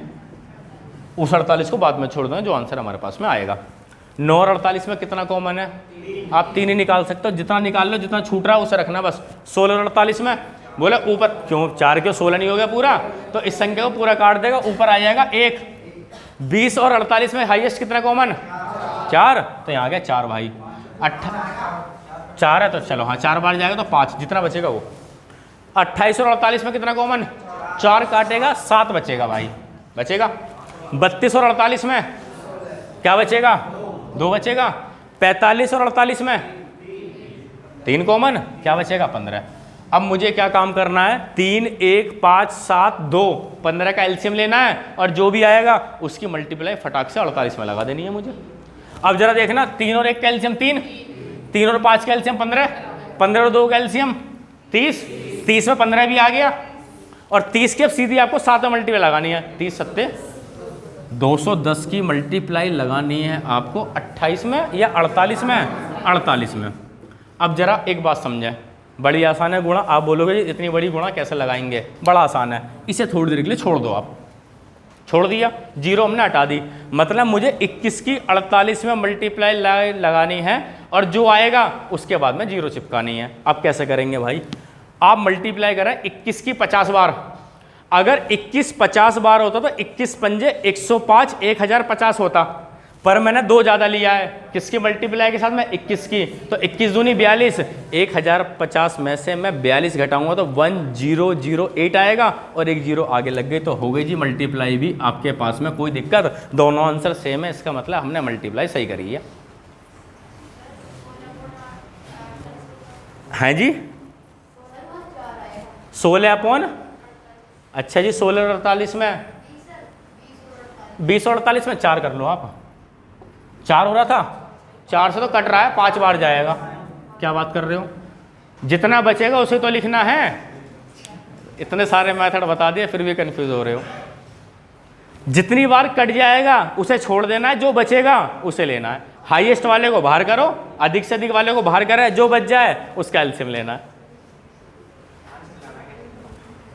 उस 48 को बाद में छोड़ दें, जो आंसर हमारे पास में आएगा। 9 और 48 में कितना कॉमन है, आप 3 ही निकाल सकते हो, जितना निकाल लो, जितना छूट रहा है उसे रखना बस। 16 और 48 में बोले ऊपर क्यों 4 क्यों 16 नहीं हो गया पूरा, तो इस संख्या को पूरा काट देगा, ऊपर आ जाएगा 1। 20 और 48 में हाईएस्ट कितना कॉमन, 4, तो यहाँ आ गया 4 भाई, 4 है तो चलो हाँ 4 बार जाएगा तो 5, जितना बचेगा वो। 28 और 48 में कितना कॉमन, 4 काटेगा 7 बचेगा भाई, बचेगा। 32 और 48 में क्या बचेगा, 2 बचेगा। 45 और 48 में 3 कॉमन, क्या बचेगा 15। अब मुझे क्या काम करना है, 3, 1, 5, 7, 2, 15 का एलसीएम लेना है, और जो भी आएगा उसकी मल्टीप्लाई फटाक से 48 में लगा देनी है मुझे। अब जरा देखना, 3 और 1 का एलसीएम 3, 3 और 5 का एलसीएम 15, 15 और 2 का एलसीएम 30, 30 में 15 भी आ गया। और 30 की अब सीधी आपको 7 में मल्टीप्लाई लगानी है, 30 सत्ते 210 की मल्टीप्लाई लगानी है आपको 28 में या 48 में, 48 में। अब जरा एक बात समझें, बड़ी आसान है गुणा। आप बोलोगे जी इतनी बड़ी गुणा कैसे लगाएंगे, बड़ा आसान है, इसे थोड़ी देर के लिए छोड़ दो। आप छोड़ दिया, जीरो हमने हटा दी, मतलब मुझे 21 की 48 में मल्टीप्लाई लगानी है और जो आएगा उसके बाद में जीरो चिपकानी है। अब कैसे करेंगे भाई, आप मल्टीप्लाई करें 21 की 50 बार, अगर 21 50 बार होता तो 21 पंजे 105 1050 होता, पर मैंने 2 ज़्यादा लिया है किसकी मल्टीप्लाई के साथ में, 21 की, तो 21 दूनी 42, 1050 में से मैं 42 घटाऊंगा तो 1008 आएगा और एक जीरो आगे लग गई, तो हो गई जी मल्टीप्लाई भी आपके पास में। कोई दिक्कत, दोनों आंसर सेम है, इसका मतलब हमने मल्टीप्लाई सही करी है। हैं जी 16 अपॉन, अच्छा जी 16 और 48 में 20 और 48 में 4 कर लो आप, 4 हो रहा था, 4 से तो कट रहा है, 5 बार जाएगा। क्या बात कर रहे हो, जितना बचेगा उसे तो लिखना है। इतने सारे मेथड बता दिए फिर भी कंफ्यूज हो रहे हो। जितनी बार कट जाएगा उसे छोड़ देना है, जो बचेगा उसे लेना है। हाईएस्ट वाले को बाहर करो, अधिक से अधिक वाले को बाहर करें, जो बच जाए उसका एलसीएम लेना है,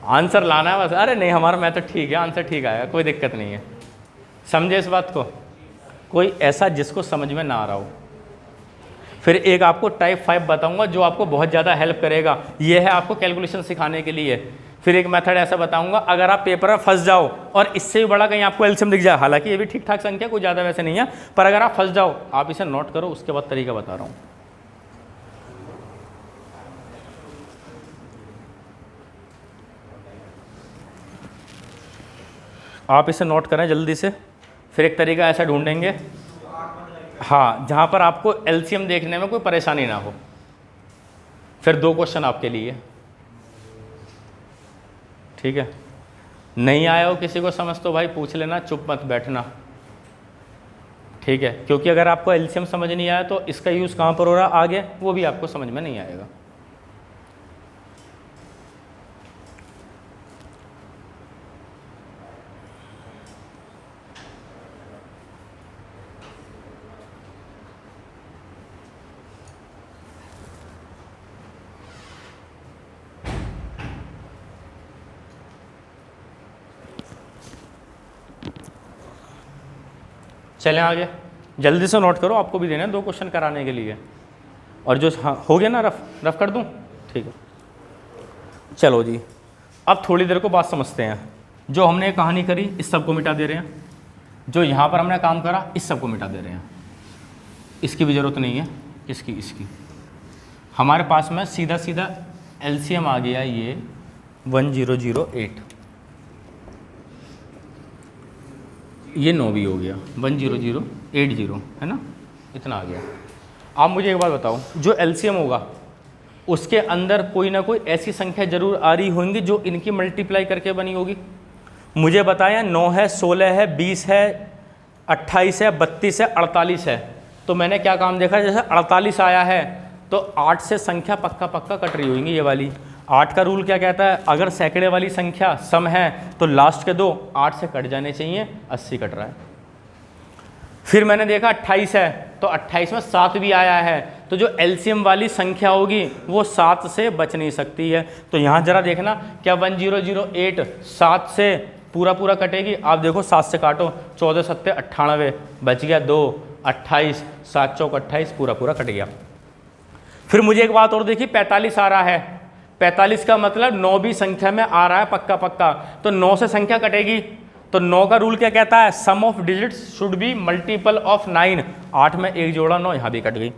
आंसर लाना है बस। अरे नहीं हमारा मेथड ठीक है, आंसर ठीक आएगा, कोई दिक्कत नहीं है। समझे इस बात को, कोई ऐसा जिसको समझ में ना आ रहा हो। फिर एक आपको टाइप 5 बताऊंगा जो आपको बहुत ज़्यादा हेल्प करेगा, ये है आपको कैलकुलेशन सिखाने के लिए। फिर एक मेथड ऐसा बताऊंगा, अगर आप पेपर में फंस जाओ और इससे भी बड़ा कहीं आपको एलसीएम दिख जाए, हालांकि ये भी ठीक ठाक संख्या, कोई ज़्यादा वैसे नहीं है, पर अगर आप फंस जाओ आप इसे नोट करो, उसके बाद तरीका बता रहा हूँ। आप इसे नोट करें जल्दी से। फिर एक तरीका ऐसा ढूंढेंगे, हाँ, जहाँ पर आपको एलसीएम देखने में कोई परेशानी ना हो। फिर 2 क्वेश्चन आपके लिए, ठीक है। नहीं आया हो किसी को समझ तो भाई पूछ लेना, चुप मत बैठना, ठीक है। क्योंकि अगर आपको एलसीएम समझ नहीं आया तो इसका यूज़ कहाँ पर हो रहा आगे, वो भी आपको समझ में नहीं आएगा। चलें आगे, जल्दी से नोट करो, आपको भी देना है 2 क्वेश्चन कराने के लिए। और जो हाँ हो गया ना, रफ कर दूं, ठीक है। चलो जी, अब थोड़ी देर को बात समझते हैं। जो हमने कहानी करी इस सब को मिटा दे रहे हैं, जो यहाँ पर हमने काम करा इस सब को मिटा दे रहे हैं, इसकी भी ज़रूरत नहीं है, इसकी हमारे पास में सीधा सीधा एलसीएम आ गया ये 1008, ये 9 भी हो गया, 1008 है ना, इतना आ गया। आप मुझे एक बात बताओ, जो एलसीएम होगा उसके अंदर कोई ना कोई ऐसी संख्या जरूर आ रही होंगी जो इनकी मल्टीप्लाई करके बनी होगी। मुझे बताया 9 है, 16 है, 20 है, 28 है, 32 है, 48 है। तो मैंने क्या काम देखा, जैसे 48 आया है तो 8 से संख्या पक्का कट रही होंगी ये वाली। 8 का रूल क्या कहता है, अगर सैकड़े वाली संख्या सम है तो लास्ट के 2 8 से कट जाने चाहिए, 80 कट रहा है। फिर मैंने देखा 28 है तो 28 में 7 भी आया है, तो जो एलसीएम वाली संख्या होगी वो 7 से बच नहीं सकती है। तो यहाँ जरा देखना, क्या 1008 7 से पूरा कटेगी? आप देखो 7 से काटो, 14 सत्ते 98, बच गया 2, 28, 7 चौक 28, पूरा कट गया। फिर मुझे एक बात और देखी, 45 आ रहा है, 45 का मतलब 9 भी संख्या में आ रहा है पक्का, तो 9 से संख्या कटेगी। तो 9 का रूल क्या कहता है, sum of digits should be multiple of 9। 8 में 1 जोड़ा 9, यहाँ भी कट गई।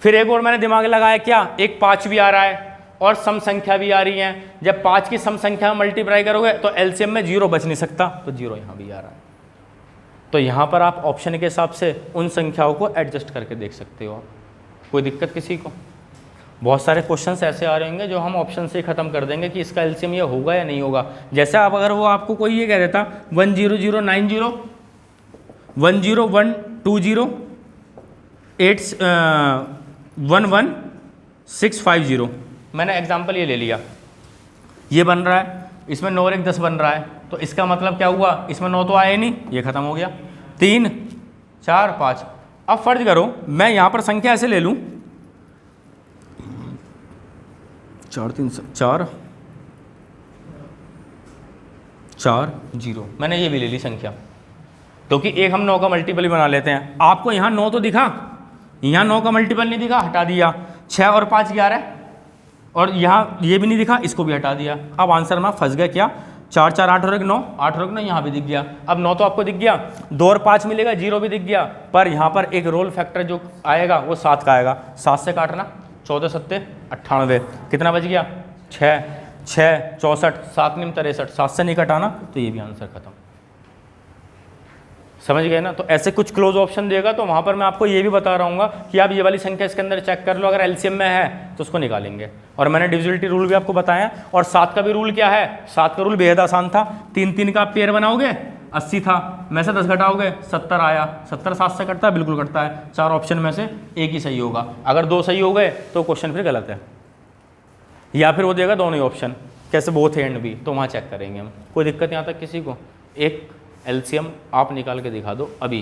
फिर एक और मैंने दिमाग लगाया, क्या एक 5 भी आ रहा है और सम संख्या भी आ रही है। जब 5 की सम संख्या मल्टीप्लाई करोगे तो एलसीएम में 0 बच नहीं सकता, तो 0 यहाँ भी आ रहा है। तो यहाँ पर आप ऑप्शन के हिसाब से उन संख्याओं को एडजस्ट करके देख सकते हो। कोई दिक्कत किसी को? बहुत सारे क्वेश्चंस ऐसे आ रहे होंगे जो हम ऑप्शन से ही ख़त्म कर देंगे कि इसका एलसीएम ये होगा या नहीं होगा। जैसे आप अगर वो आपको कोई ये कह देता 10090 10120 11650, मैंने एग्जाम्पल ये ले लिया, ये बन रहा है इसमें 9 और 1 10 बन रहा है, तो इसका मतलब क्या हुआ, इसमें 9 तो आए नहीं, ये खत्म हो गया। 3 4 5। अब फर्ज करो मैं यहाँ पर संख्या ऐसे ले लूँ 4 3 4 4 0, मैंने ये भी ले ली संख्या, क्योंकि एक हम 9 का मल्टीपल भी बना लेते हैं। आपको यहाँ 9 तो दिखा, यहाँ 9 का मल्टीपल नहीं दिखा, हटा दिया। 6 और 5 11, और यहाँ ये भी नहीं दिखा, इसको भी हटा दिया। अब आंसर में फंस गया क्या, 4 4 8 और 1 9, 8 और 1 9 यहाँ भी दिख गया। अब 9 तो आपको दिख गया, 2 और 5 मिलेगा, 0 भी दिख गया, पर यहाँ पर एक रोल फैक्टर जो आएगा वो 7 का आएगा। 7 से काटना, 14 7 98, कितना बच गया 6 6 64, 7 9 63, 7 से नहीं कटाना तो ये भी आंसर खत्म। समझ गए ना। तो ऐसे कुछ क्लोज ऑप्शन देगा तो वहाँ पर मैं आपको ये भी बता रहा हूँ कि आप ये वाली संख्या इसके अंदर चेक कर लो, अगर एलसीएम में है तो उसको निकालेंगे। और मैंने डिविजिबिलिटी रूल भी आपको बताया। और 7 का भी रूल क्या है, 7 का रूल बेहद आसान था। 3 3 का आप पेयर बनाओगे 80 था, में से 10 घटाओगे 70 आया। 70 7 से कटता है, बिल्कुल कटता है। 4 ऑप्शन में से एक ही सही होगा। अगर 2 सही हो गए तो क्वेश्चन फिर गलत है, या फिर वो देगा दोनों ही ऑप्शन, कैसे बोथ एंड भी, तो वहाँ चेक करेंगे हम। कोई दिक्कत यहाँ तक किसी को। एक एलसीएम आप निकाल के दिखा दो अभी,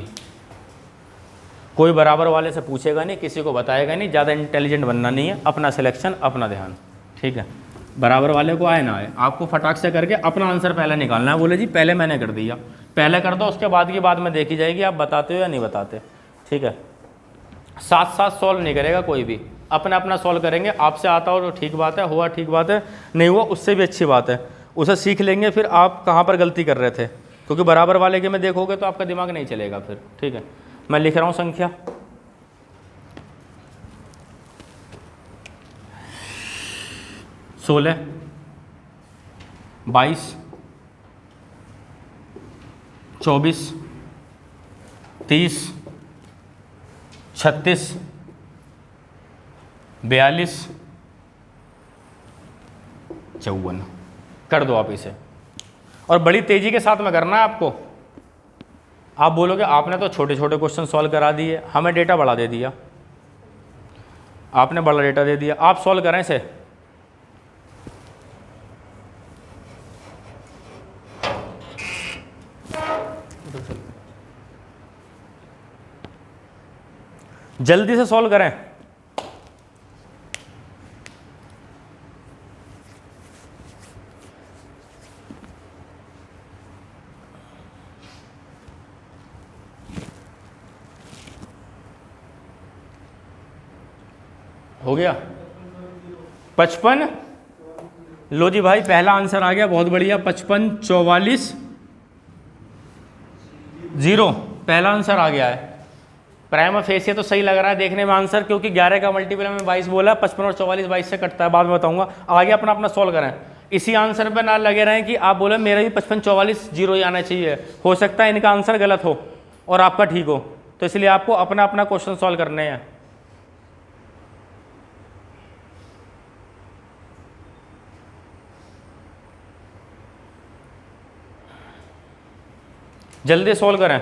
कोई बराबर वाले से पूछेगा नहीं, किसी को बताएगा नहीं, ज़्यादा इंटेलिजेंट बनना नहीं है, अपना सिलेक्शन अपना ध्यान, ठीक है। बराबर वाले को आए ना आए, आपको फटाक से करके अपना आंसर पहले निकालना है। बोले जी पहले मैंने कर दिया, पहले कर दो, उसके बाद की बात में देखी जाएगी आप बताते हो या नहीं बताते, ठीक है। साथ साथ सॉल्व नहीं करेगा कोई भी, अपना अपना सॉल्व करेंगे। आपसे आता हो तो ठीक बात है, हुआ ठीक बात है, नहीं हुआ उससे भी अच्छी बात है, उसे सीख लेंगे फिर आप कहाँ पर गलती कर रहे थे, क्योंकि बराबर वाले के में देखोगे तो आपका दिमाग नहीं चलेगा फिर, ठीक है। मैं लिख रहा हूँ संख्या 16 22 24 30 36 42 54 कर दो आप इसे। और बड़ी तेज़ी के साथ में करना है आपको। आप बोलोगे आपने तो छोटे छोटे क्वेश्चन सॉल्व करा दिए, हमें डेटा बड़ा दे दिया, आपने बड़ा डेटा दे दिया, आप सॉल्व करें इसे। जल्दी से सॉल्व करें। हो गया 55। लो जी भाई पहला आंसर आ गया, बहुत बढ़िया। 55 44 0 पहला आंसर आ गया है। प्राइमा फेसिया तो सही लग रहा है देखने में आंसर, क्योंकि 11 का मल्टीपल में 22 बोला, 55 और 44 22 से कटता है, बाद में बताऊंगा। आगे अपना अपना सॉल्व करें, इसी आंसर पे ना लगे रहें कि आप बोले मेरा भी 55 44 0 ही आना चाहिए। हो सकता है इनका आंसर गलत हो और आपका ठीक हो, तो इसलिए आपको अपना अपना क्वेश्चन सॉल्व करने हैं। जल्दी सॉल्व करें।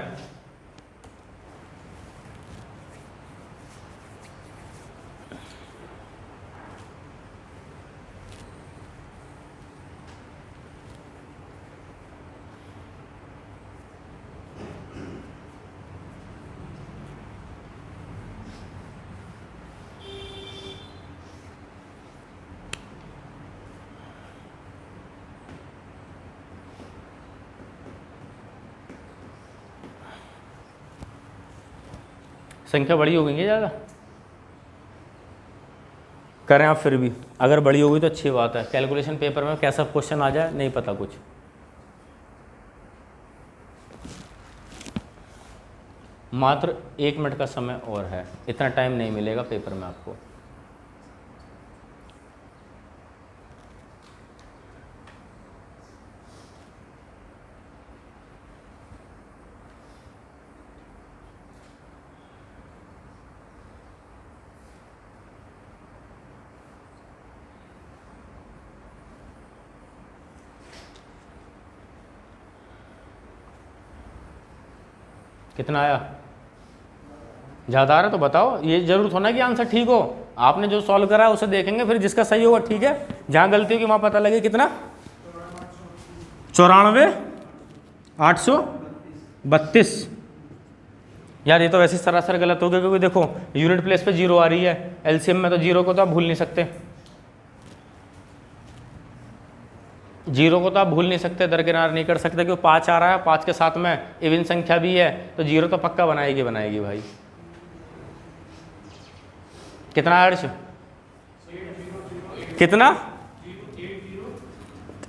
संख्या बड़ी हो गई है ज़्यादा, करें आप फिर भी। अगर बड़ी होगी तो अच्छी बात है। कैलकुलेशन पेपर में कैसा क्वेश्चन आ जाए नहीं पता कुछ। मात्र 1 मिनट का समय और है, इतना टाइम नहीं मिलेगा पेपर में आपको। कितना आया? ज़्यादा आ रहा तो बताओ, ये जरूर होना कि आंसर ठीक हो। आपने जो सॉल्व करा है उसे देखेंगे, फिर जिसका सही होगा ठीक है, जहाँ गलती होगी वहाँ पता लगे कितना 94,832। यार ये तो वैसे सरासर गलत हो गया, क्योंकि देखो यूनिट प्लेस पे जीरो आ रही है, एलसीएम में तो जीरो को तो आप भूल नहीं सकते, जीरो को तो आप भूल नहीं सकते, दरकिनार नहीं कर सकते, क्योंकि 5 आ रहा है, 5 के साथ में इवन संख्या भी है, तो जीरो तो पक्का बनाएगी भाई। कितना अर्श, कितना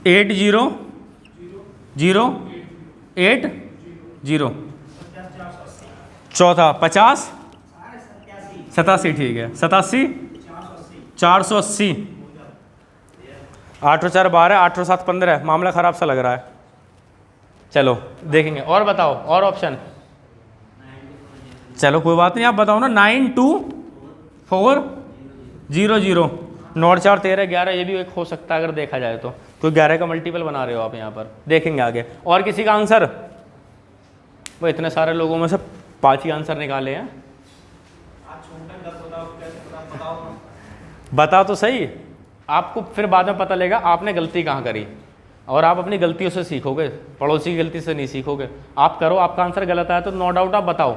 80,0,80 चौथा 50 87, ठीक है 87 480, 8 और 4 12, 8 और 7 15, मामला ख़राब सा लग रहा है। चलो देखेंगे, और बताओ और ऑप्शन। चलो कोई बात नहीं, आप बताओ ना। 92400, 9 और 4 13, 11, ये भी एक हो सकता है अगर देखा जाए तो, क्योंकि 11 का मल्टीपल बना रहे हो आप यहाँ पर। देखेंगे आगे। और किसी का आंसर, वो इतने सारे लोगों में से 5 ही आंसर निकाले हैं। बताओ तो सही, आपको फिर बाद में पता लगेगा आपने गलती कहाँ करी, और आप अपनी गलतियों से सीखोगे, पड़ोसी की गलती से नहीं सीखोगे। आप करो, आपका आंसर गलत आया तो नो डाउट आप बताओ,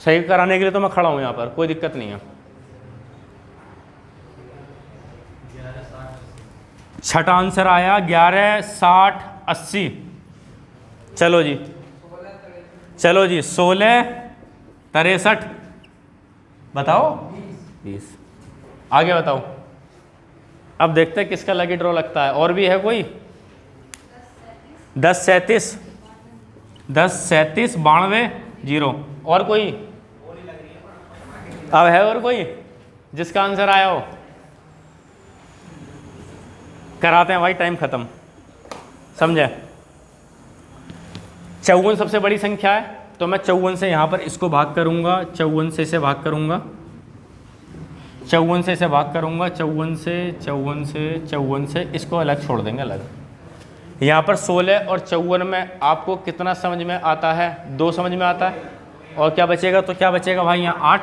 सही कराने के लिए तो मैं खड़ा हूँ यहाँ पर, कोई दिक्कत नहीं है। छठा आंसर आया 11 60 80। चलो जी 16 63, बताओ 20। आगे बताओ। अब देखते हैं किसका लकी ड्रॉ लगता है। और भी है कोई? 10 37 92 0। और कोई? अब है और कोई जिसका आंसर आया हो? कराते हैं भाई, टाइम खत्म, समझे? 54 सबसे बड़ी संख्या है, तो मैं 54 से यहाँ पर इसको भाग करूँगा, 54 से इसे भाग करूँगा, 54 से इसे भाग करूँगा, 54 से इसको अलग छोड़ देंगे, अलग। यहाँ पर 16 और 54 में आपको कितना समझ में आता है? 2 समझ में आता है। और क्या बचेगा? तो क्या बचेगा भाई? यहाँ 8,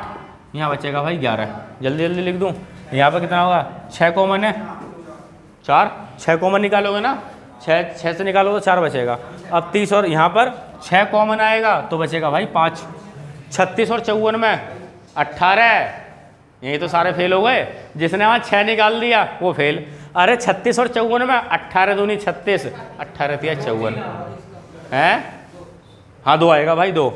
यहाँ बचेगा भाई 11। जल्दी जल्दी लिख दूँ। यहाँ पर कितना होगा? 6 कॉमन है, 4, 6 कॉमन निकालोगे ना, 6 से निकालोगे तो 4 बचेगा। अब 30 और यहाँ पर 6 कॉमन आएगा तो बचेगा भाई 5। 36 और 54 में 18, यही तो सारे फेल हो गए। जिसने वहाँ 6 निकाल दिया वो फेल। अरे 36 और 54 में 18 दूनी 36, 18 तिया 54 है। हाँ 2 आएगा भाई, 2।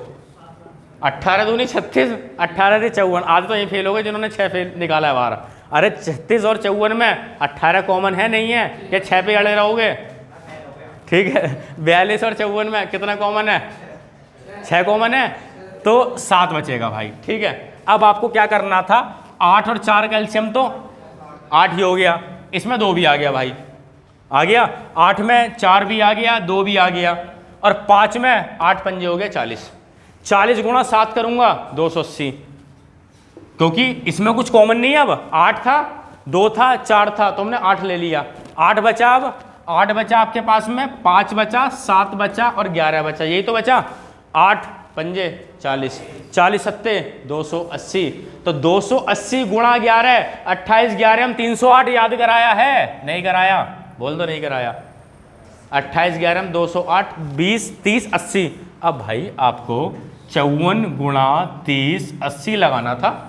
18 दूनी 36, 18 थे 54। आज तो यही फेल हो गए जिन्होंने 6 फेल निकाला है बाहर। अरे 36 और 54 में 18 कॉमन है, नहीं है? या 6 पे अड़े रहोगे? ठीक है। 42 और 54 में कितना कॉमन है? 6 कॉमन है, तो 7 बचेगा भाई। ठीक है। अब आपको क्या करना था? 8 और 4 का एलसीएम तो 8 ही हो गया, इसमें 2 भी आ गया भाई, आ गया। 8 में 4 भी आ गया, 2 भी आ गया, और 5 में 8 पंजे हो गए 40। 40 गुणा 7 करूंगा 280, क्योंकि इसमें कुछ कॉमन नहीं है। अब 8 था, 2 था, 4 था, तो हमने 8 ले लिया। 8 बचा, अब 8 बचा आपके पास में, 5 बचा, 7 बचा और 11 बचा, यही तो बचा। 8 पंजे 40, 40 सत्ते 280, तो 280 गुणा 11, 28 11 हम 308 याद कराया है? नहीं कराया? बोल दो नहीं कराया। 28 11 हम 208, 20 30 80। अब भाई आपको 54 गुणा 30 80 लगाना था।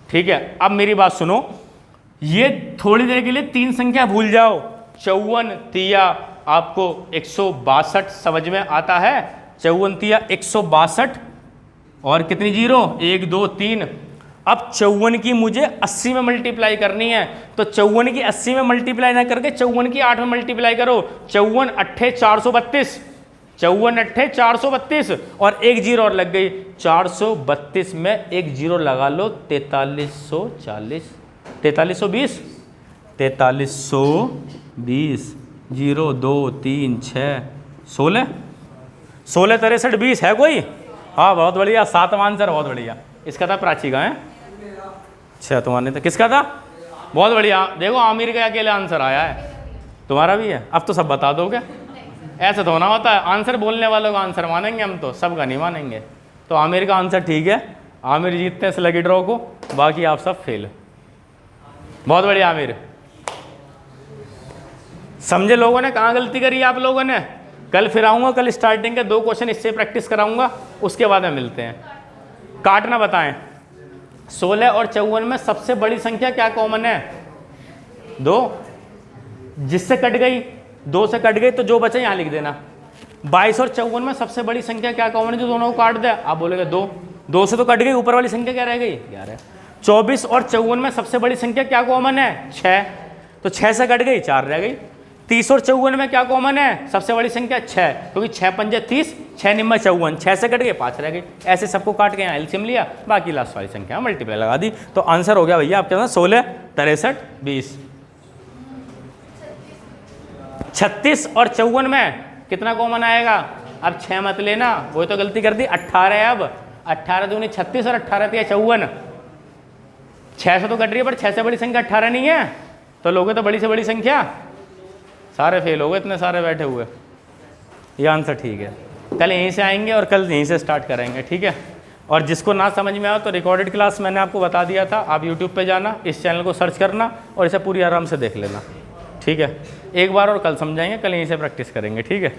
ठीक है। अब मेरी बात सुनो, ये थोड़ी देर के लिए 3 संख्या भूल जाओ। 54 तिया आपको 162 समझ में आता है? 54 तिया 162, और कितनी जीरो? 1 2 3। अब 54 की मुझे 80 में मल्टीप्लाई करनी है, तो 54 की 80 में मल्टीप्लाई ना करके 54 की 8 में मल्टीप्लाई करो। 54 8 432, 54 8 432, और 1 जीरो और लग गई। 432 में 1 जीरो लगा लो, 4340, 4320, 4320, 0 2 3 6 16, 16 63 20 है कोई? हाँ बहुत बढ़िया, 7वां आंसर, बहुत बढ़िया। इसका था प्राची का है? अच्छा तुम्हारे तो किसका था? बहुत बढ़िया। देखो आमिर का अकेले आंसर आया है, तुम्हारा भी है। अब तो सब बता दोगे, ऐसा तो होना होता है। आंसर बोलने वालों का आंसर मानेंगे हम, तो सबका नहीं मानेंगे। तो आमिर का आंसर ठीक है, आमिर जीतते हैं इस लकी ड्रॉ को, बाकी आप सब फेल। बहुत बढ़िया आमिर। समझे लोगों ने? कहाँ गलती करी आप लोगों ने? कल फिर आऊँगा, कल स्टार्टिंग के 2 क्वेश्चन इससे प्रैक्टिस कराऊंगा, उसके बाद में मिलते हैं। काटना बताएं। 16 और 54 में सबसे बड़ी संख्या क्या कॉमन है? 2। जिससे कट गई, 2 से कट गई तो जो बचे यहाँ लिख देना। 22 और 54 में सबसे बड़ी संख्या क्या कॉमन है जो दोनों को काट दे? आप बोलेगे 2। 2 से तो कट गई, ऊपर वाली संख्या क्या रह गई? 11। 24 और 54 में सबसे बड़ी संख्या क्या कॉमन है? 6। तो 6 से कट गई, 4 रह गई। 30 और 54 में क्या कॉमन है? सबसे बड़ी संख्या 6, क्योंकि 6 पंजे 30, 6 निम्मा 54, 6 से कट गए, 5 रह गई। ऐसे सबको काट के यहाँ एलसीएम लिया, बाकी लास्ट वाली संख्या मल्टीप्लाई लगा दी। तो आंसर हो गया भैया आपके पास 16, 63, 20। 36 और 54 में कितना कॉमन आएगा? अब 6 मत लेना, वो तो गलती कर दी। 18 है, अब 18 दूनी 36 और 18 3 54। 6 से तो कट रही है, पर 6 से बड़ी संख्या 18 नहीं है, तो लोगे तो बड़ी से बड़ी संख्या। सारे फेल हो गए, इतने सारे बैठे हुए। ये आंसर ठीक है। कल यहीं से आएंगे और कल यहीं से स्टार्ट करेंगे, ठीक है। और जिसको ना समझ में आया तो रिकॉर्डेड क्लास मैंने आपको बता दिया था, आप यूट्यूब पे जाना, इस चैनल को सर्च करना और इसे पूरी आराम से देख लेना, ठीक है। एक बार और कल समझाएंगे, कल यहीं से प्रैक्टिस करेंगे, ठीक है।